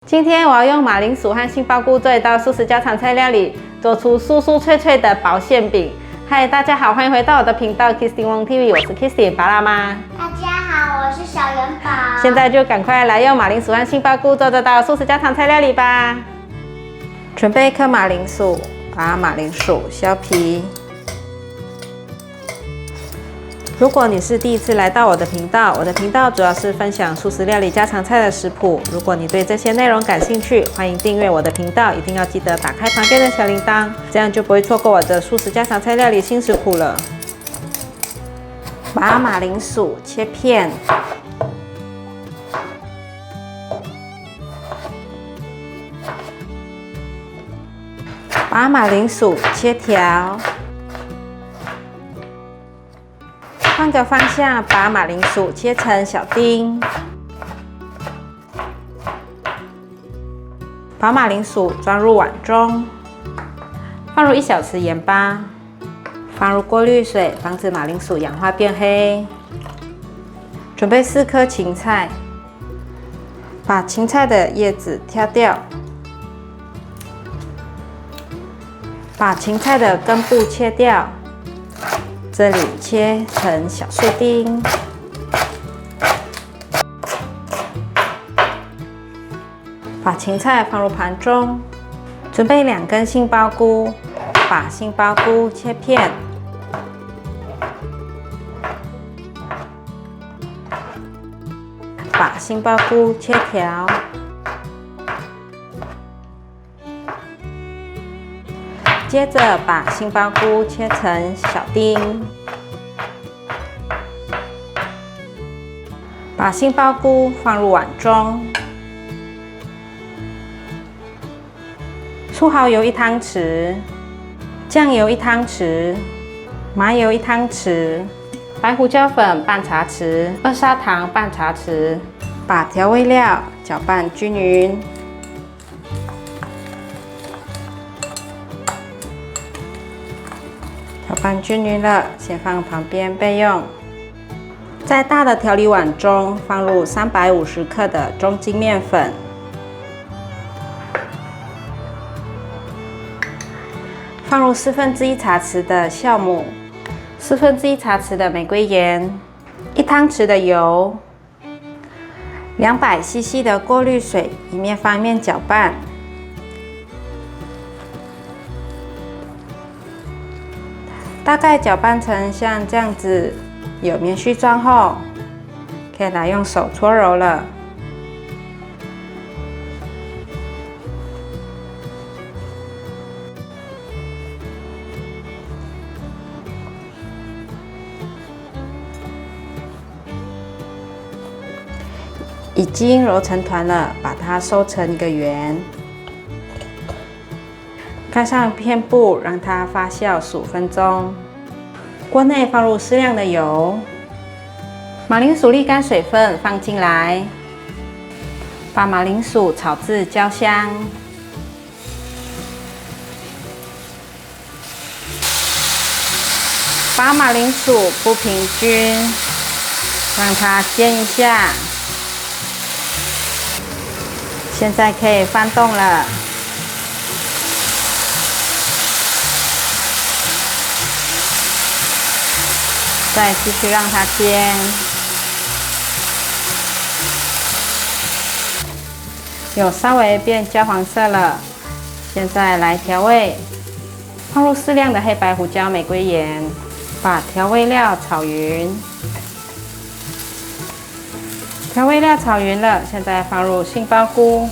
今天我要用马铃薯和杏鲍菇做一道素食家常菜料理，做出酥酥脆脆的薄馅饼。嗨，大家好，欢迎回到我的频道 Kissy Wong TV， 我是 Kissy 巴辣妈。大家好，我是小元宝。现在就赶快来用马铃薯和杏鲍菇做这道素食家常菜料理吧。准备1颗马铃薯，把马铃薯削皮。如果你是第一次来到我的频道主要是分享素食料理家常菜的食谱。如果你对这些内容感兴趣，欢迎订阅我的频道，一定要记得打开旁边的小铃铛，这样就不会错过我的素食家常菜料理新食谱了。把马铃薯切片，把马铃薯切条。换个方向，把马铃薯切成小丁，把马铃薯装入碗中，放入1小匙盐巴，放入过滤水，防止马铃薯氧化变黑。准备4颗芹菜，把芹菜的叶子挑掉，把芹菜的根部切掉。这里切成小碎丁，把芹菜放入盘中。准备2根杏鲍菇，把杏鲍菇切片，把杏鲍菇切条，接着把杏鲍菇切成小丁，把杏鲍菇放入碗中，粗蚝油1汤匙，酱油1汤匙，麻油1汤匙，白胡椒粉半茶匙，二砂糖半茶匙，把调味料搅拌均匀。搅拌均匀了，先放旁边备用。在大的调理碗中放入350克的中筋面粉，放入1/4茶匙的酵母，1/4茶匙的玫瑰盐，1汤匙的油，200 cc 的过滤水，一面翻一面搅拌。大概搅拌成像这样子有棉絮状后，可以来用手搓揉了。已经揉成团了，把它收成一个圆。盖上片布，让它发酵15分钟。锅内放入适量的油，马铃薯沥干水分放进来，把马铃薯炒至焦香。把马铃薯铺平均，让它煎一下。现在可以翻动了。再继续让它煎，有稍微变焦黄色了。现在来调味，放入适量的黑白胡椒、玫瑰盐，把调味料炒匀。调味料炒匀了，现在放入杏鲍菇。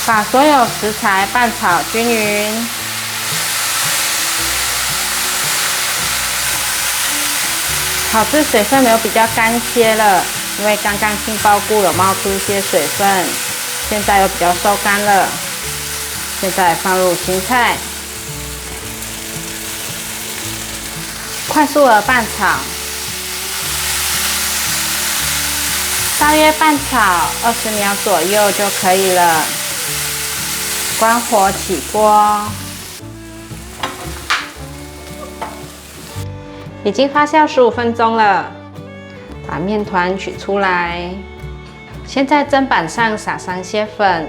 把所有食材拌炒均匀，炒至水分有比较干些了，因为刚刚杏鲍菇有冒出一些水分，现在又比较收干了。现在放入芹菜，快速的拌炒，大约拌炒20秒左右就可以了。关火起锅，已经发酵15分钟了。把面团取出来，先在砧板上撒上蟹粉，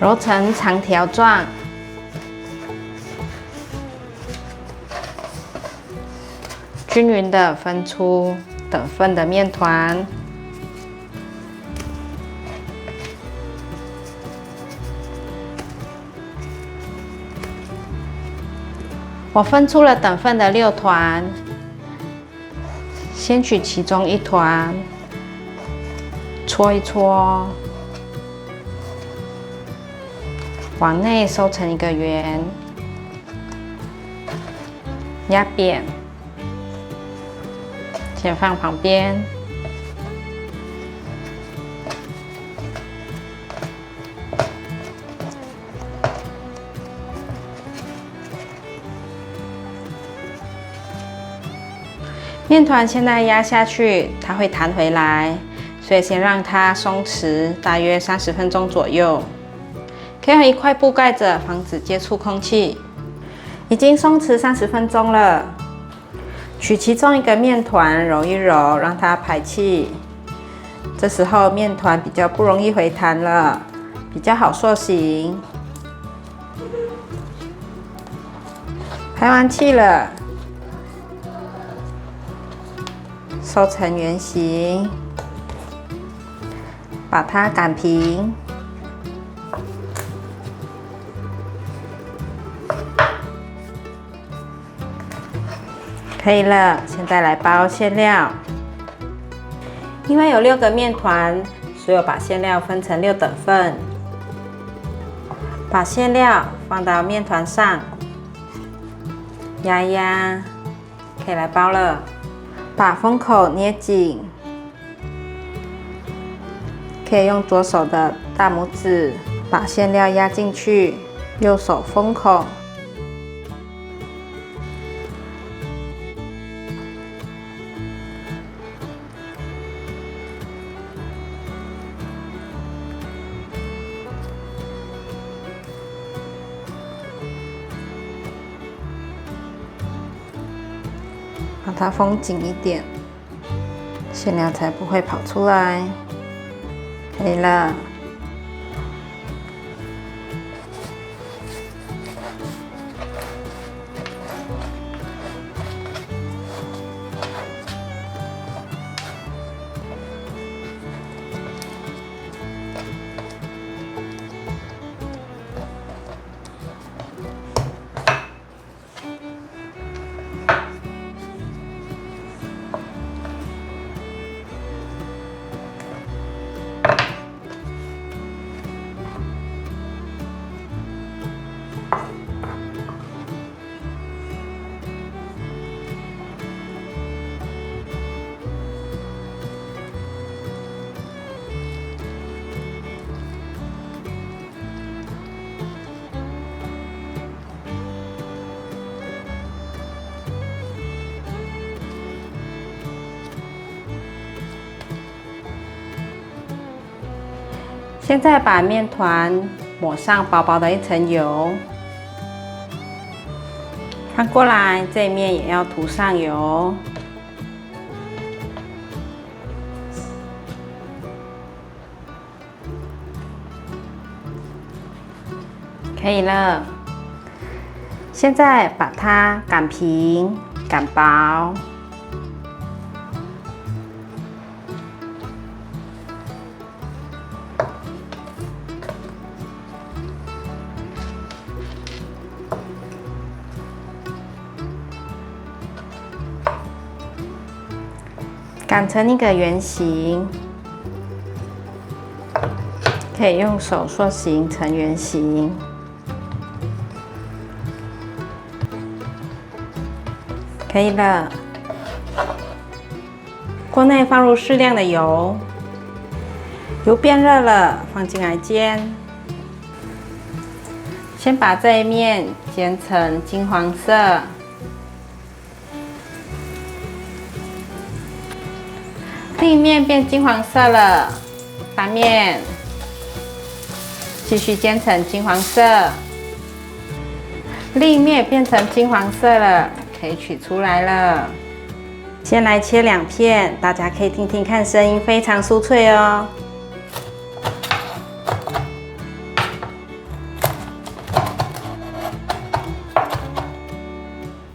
揉成长条状，均匀的分出等份的面团。我分出了等份的6团，先取其中1团，搓一搓，往内收成一个圆，压扁，先放旁边。面团现在压下去，它会弹回来，所以先让它松弛，大约30分钟左右。可以用一块布盖着，防止接触空气。已经松弛30分钟了，取其中一个面团揉一揉，让它排气。这时候面团比较不容易回弹了，比较好塑形。排完气了，收成圆形，把它擀平。可以了，现在来包馅料。因为有6个面团，所以我把馅料分成6等份。把馅料放到面团上，压一压，可以来包了。把封口捏紧，可以用左手的大拇指把馅料压进去，右手封口。把它封紧一点，馅料才不会跑出来。可以了。现在把面团抹上薄薄的一层油，翻过来，这一面也要涂上油。可以了。现在把它擀平、擀薄。擀成一个圆形，可以用手塑形成圆形。可以了。锅内放入适量的油，油变热了，放进来煎。先把这一面煎成金黄色。另一面变金黄色了，翻面，继继续煎成金黄色，另一面变成金黄色了，可以取出来了。先来切2片，大家可以听听看声音，非常酥脆哦。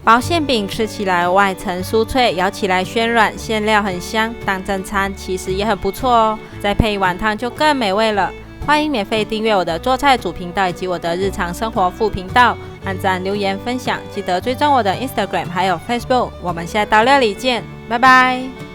薄馅饼吃起来外层酥脆，咬起来暄软，馅料很香，当正餐其实也很不错哦。再配一碗汤就更美味了。欢迎免费订阅我的做菜主频道以及我的日常生活副频道，按赞、留言、分享，记得追踪我的 Instagram 还有 Facebook。我们下道料理见，拜拜。